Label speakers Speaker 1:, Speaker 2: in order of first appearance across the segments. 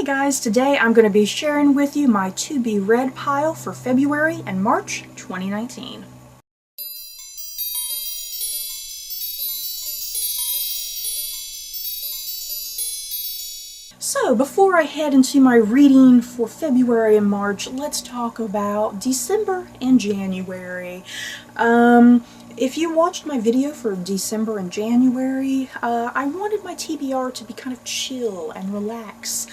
Speaker 1: guys, today I'm going to be sharing with you my to-be-read pile for February and March 2019. So before I head into my reading for February and March, let's talk about December and January. If you watched my video for December and January, I wanted my TBR to be kind of chill and relaxed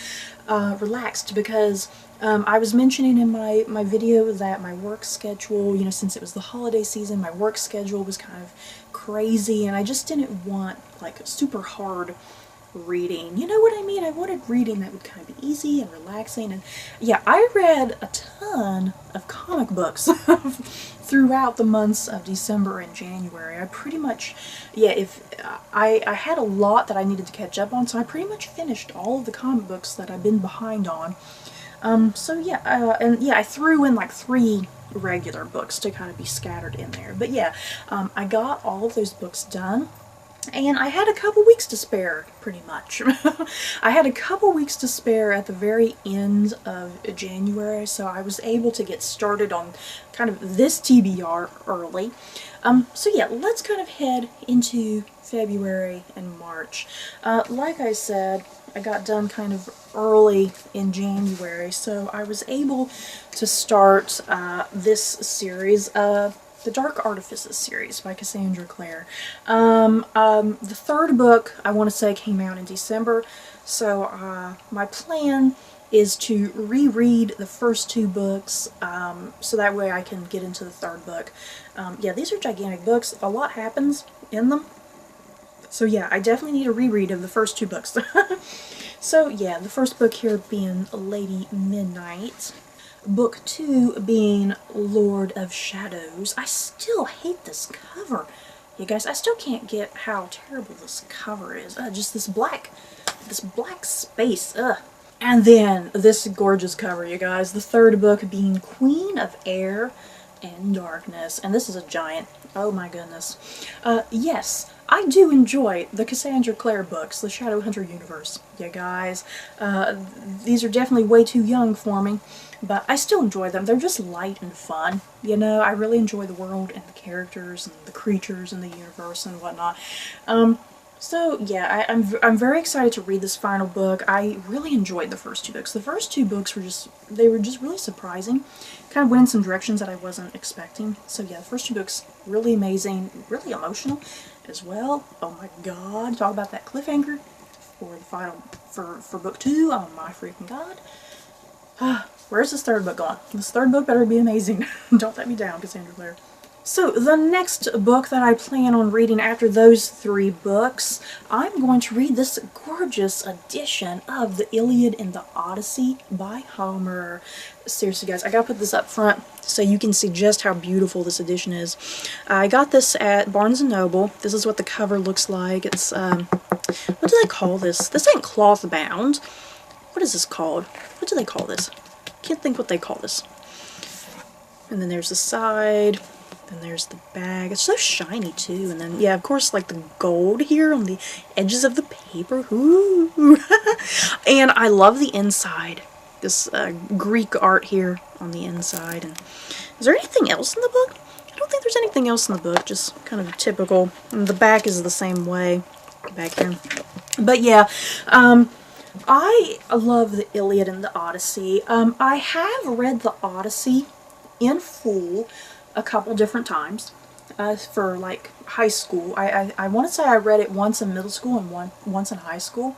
Speaker 1: because I was mentioning in my video that my work schedule, since it was the holiday season, my work schedule was kind of crazy and I just didn't want like super hard reading. You know what I mean? I wanted reading that would kind of be easy and relaxing, and yeah, I read a ton of comic books throughout the months of December and January. I pretty much, I had a lot that I needed to catch up on, so I pretty much finished all of the comic books that I've been behind on. I threw in like 3 regular books to kind of be scattered in there. But yeah, I got all of those books done. And I had a couple weeks to spare, pretty much. I had a couple weeks to spare at the very end of January, so I was able to get started on kind of this TBR early. So yeah, let's kind of head into February and March. Like I said, I got done kind of early in January, so I was able to start this series, the Dark Artifices series by Cassandra Clare. The 3rd book, I want to say, came out in December, so my plan is to reread the first 2 books, so that way I can get into the 3rd book. Yeah, these are gigantic books. A lot happens in them. So yeah, I definitely need a reread of the first 2 books. So yeah, the first book here being Lady Midnight. Book 2 being Lord of Shadows. I still hate this cover, you guys. I still can't get how terrible this cover is. Just this black space. And then this gorgeous cover, you guys. The 3rd book being Queen of Air and Darkness. And this is a giant. Oh my goodness. Yes, I do enjoy the Cassandra Clare books, the Shadowhunter universe, you guys. These are definitely way too young for me, but I still enjoy them. They're just light and fun, I really enjoy the world and the characters and the creatures in the universe and whatnot. So yeah, I'm very excited to read this final book. I really enjoyed the first 2 books. The first 2 books were just really surprising. Kind of went in some directions that I wasn't expecting. So yeah, the first 2 books, really amazing, really emotional as well. Oh my god, talk about that cliffhanger for the final, for book 2. Oh my freaking god. Where's this 3rd book going? This 3rd book better be amazing. Don't let me down, Cassandra Clare. So the next book that I plan on reading after those 3 books, I'm going to read this gorgeous edition of the Iliad and the Odyssey by Homer. Seriously guys, I gotta put this up front so you can see just how beautiful this edition is. I got this at Barnes & Noble. This is what the cover looks like. It's, what do they call this? This ain't cloth bound. What is this called? What do they call this? Can't think what they call this. And then there's the side. Then there's the bag. It's so shiny too. And then, yeah, of course, like the gold here on the edges of the paper. Ooh. And I love the inside. This Greek art here on the inside. And is there anything else in the book? I don't think there's anything else in the book. Just kind of typical. And the back is the same way. Back here. But yeah, I love the Iliad and the Odyssey. I have read the Odyssey in full a couple different times for like high school. I want to say I read it once in middle school and once in high school.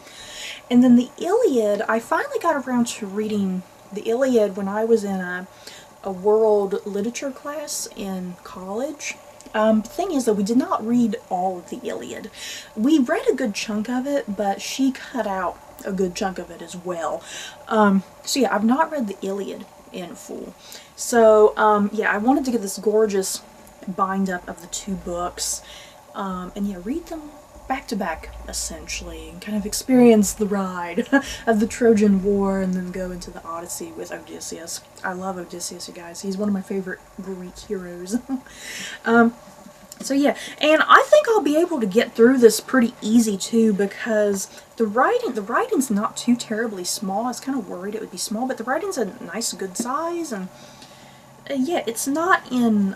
Speaker 1: And then the Iliad, I finally got around to reading the Iliad when I was in a world literature class in college. The thing is that we did not read all of the Iliad. We read a good chunk of it, but she cut out a good chunk of it as well. So yeah, I've not read the Iliad in full. So yeah, I wanted to get this gorgeous bind up of the 2 books, and yeah, read them back to back essentially, and kind of experience the ride of the Trojan War, and then go into the Odyssey with Odysseus. I love Odysseus, you guys. He's one of my favorite Greek heroes. So yeah, and I think I'll be able to get through this pretty easy too, because the writing's not too terribly small. I was kind of worried it would be small, but the writing's a nice good size, and yeah, it's not in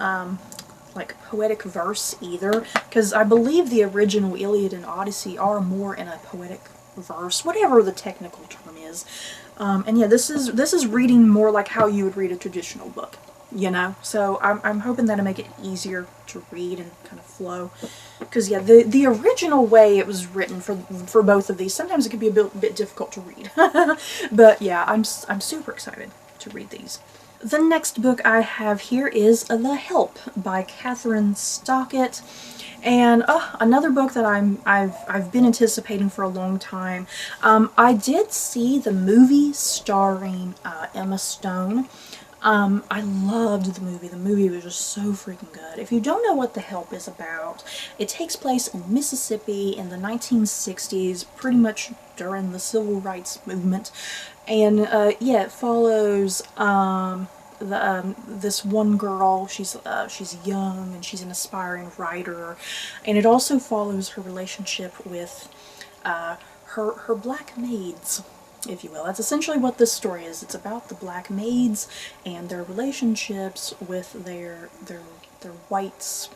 Speaker 1: like poetic verse either, because I believe the original Iliad and Odyssey are more in a poetic verse, whatever the technical term is. And yeah, this is reading more like how you would read a traditional book, you know. So I'm hoping that'll make it easier to read and kind of flow. Because yeah, the original way it was written for both of these, sometimes it can be a bit difficult to read. But yeah, I'm super excited to read these. The next book I have here is The Help by Catherine Stockett. And another book that I've been anticipating for a long time. I did see the movie starring Emma Stone. I loved the movie. The movie was just so freaking good. If you don't know what The Help is about, it takes place in Mississippi in the 1960s, pretty much during the civil rights movement. And yeah, it follows this one girl. She's young and she's an aspiring writer, and it also follows her relationship with her black maids, if you will. That's essentially what this story is. It's about the black maids and their relationships with their whites.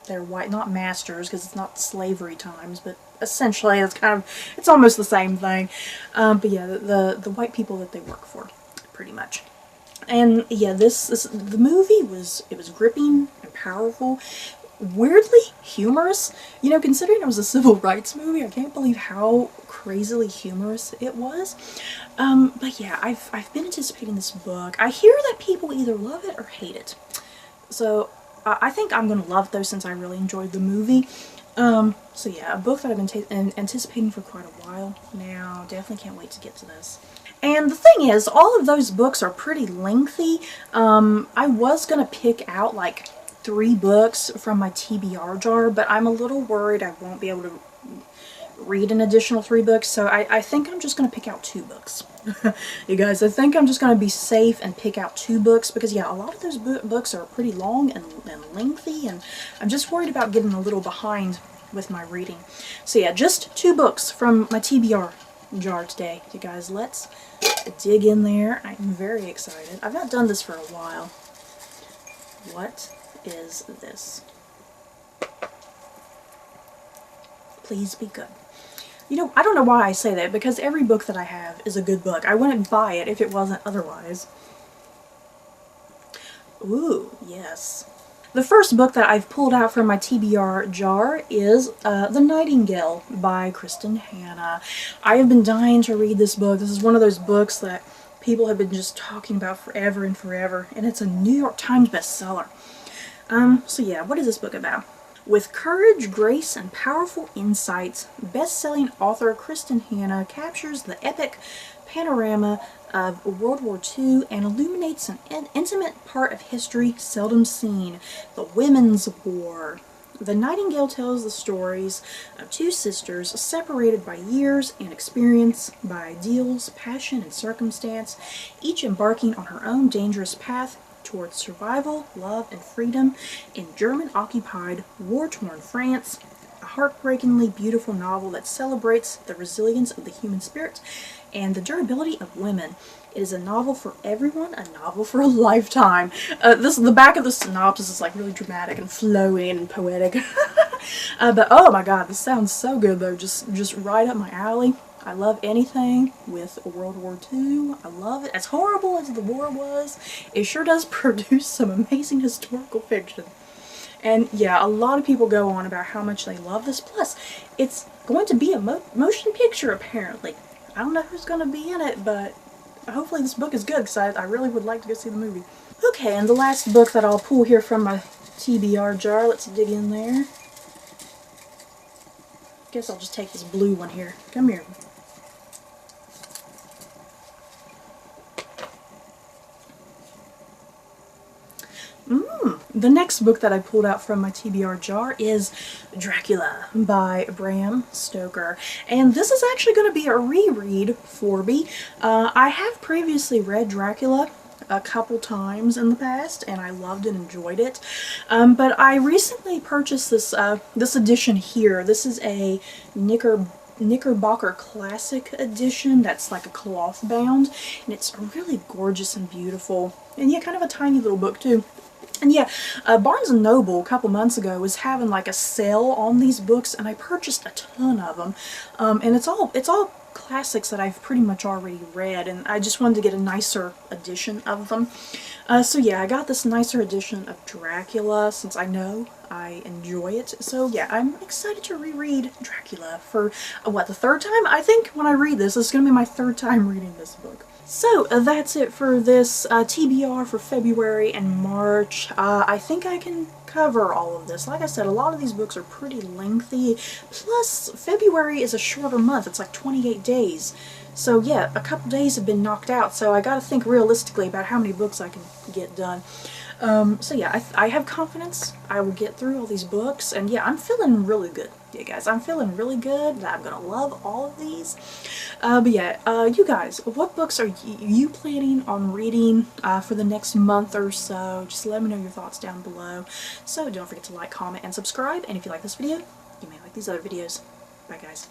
Speaker 1: Their white, not masters, because it's not slavery times, but essentially it's almost the same thing. But yeah, the white people that they work for, pretty much. And yeah, the movie was gripping and powerful, weirdly humorous. You know, considering it was a civil rights movie, I can't believe how crazily humorous it was. But yeah, I've been anticipating this book. I hear that people either love it or hate it. So I think I'm going to love it though, since I really enjoyed the movie. So yeah, a book that I've been anticipating for quite a while now. Definitely can't wait to get to this. And the thing is, all of those books are pretty lengthy. I was going to pick out like 3 books from my TBR jar, but I'm a little worried I won't be able to read an additional 3 books, so I think I'm just going to pick out 2 books. You guys, I think I'm just going to be safe and pick out 2 books, because yeah, a lot of those books are pretty long and lengthy, and I'm just worried about getting a little behind with my reading. So yeah, just 2 books from my TBR jar today. You guys, let's dig in there. I'm very excited. I've not done this for a while. What is this? Please be good. You know, I don't know why I say that, because every book that I have is a good book. I wouldn't buy it if it wasn't otherwise. Ooh, yes. The first book that I've pulled out from my TBR jar is The Nightingale by Kristen Hanna. I have been dying to read this book. This is one of those books that people have been just talking about forever and forever, and it's a New York Times bestseller. So yeah, what is this book about? With courage, grace, and powerful insights, best-selling author Kristen Hanna captures the epic panorama of World War II and illuminates an intimate part of history seldom seen, the Women's War. The Nightingale tells the stories of 2 sisters separated by years and experience, by ideals, passion, and circumstance, each embarking on her own dangerous path towards survival, love, and freedom in German-occupied, war-torn France. A heartbreakingly beautiful novel that celebrates the resilience of the human spirit and the durability of women. It is a novel for everyone, a novel for a lifetime. The back of the synopsis is like really dramatic and flowing and poetic. But oh my god, this sounds so good though. Just right up my alley. I love anything with World War II. I love it. As horrible as the war was, it sure does produce some amazing historical fiction. And yeah, a lot of people go on about how much they love this. Plus, it's going to be a motion picture apparently. I don't know who's going to be in it, but hopefully this book is good, because I really would like to go see the movie. Okay, and the last book that I'll pull here from my TBR jar. Let's dig in there. Guess I'll just take this blue one here. Come here. The next book that I pulled out from my TBR jar is Dracula by Bram Stoker. And this is actually going to be a reread for me. I have previously read Dracula a couple times in the past, and I loved and enjoyed it. But I recently purchased this this edition here. This is a Knickerbocker Classic edition that's like a cloth bound, and it's really gorgeous and beautiful, and yeah, kind of a tiny little book too. And yeah, Barnes & Noble a couple months ago was having like a sale on these books, and I purchased a ton of them. And it's all classics that I've pretty much already read, and I just wanted to get a nicer edition of them. So yeah, I got this nicer edition of Dracula since I know I enjoy it. So yeah, I'm excited to reread Dracula for, what, the third time? I think when I read this, it's going to be my third time reading this book. So that's it for this TBR for February and March. I think I can cover all of this. Like I said, a lot of these books are pretty lengthy. Plus, February is a shorter month. It's like 28 days. So yeah, a couple days have been knocked out. So I gotta think realistically about how many books I can get done. So yeah, I have confidence I will get through all these books, and yeah, I'm feeling really good. Yeah, guys, I'm feeling really good that I'm gonna love all of these. But yeah, you guys, what books are you planning on reading for the next month or so? Just let me know your thoughts down below. So don't forget to like, comment, and subscribe, and if you like this video, you may like these other videos. Bye, guys.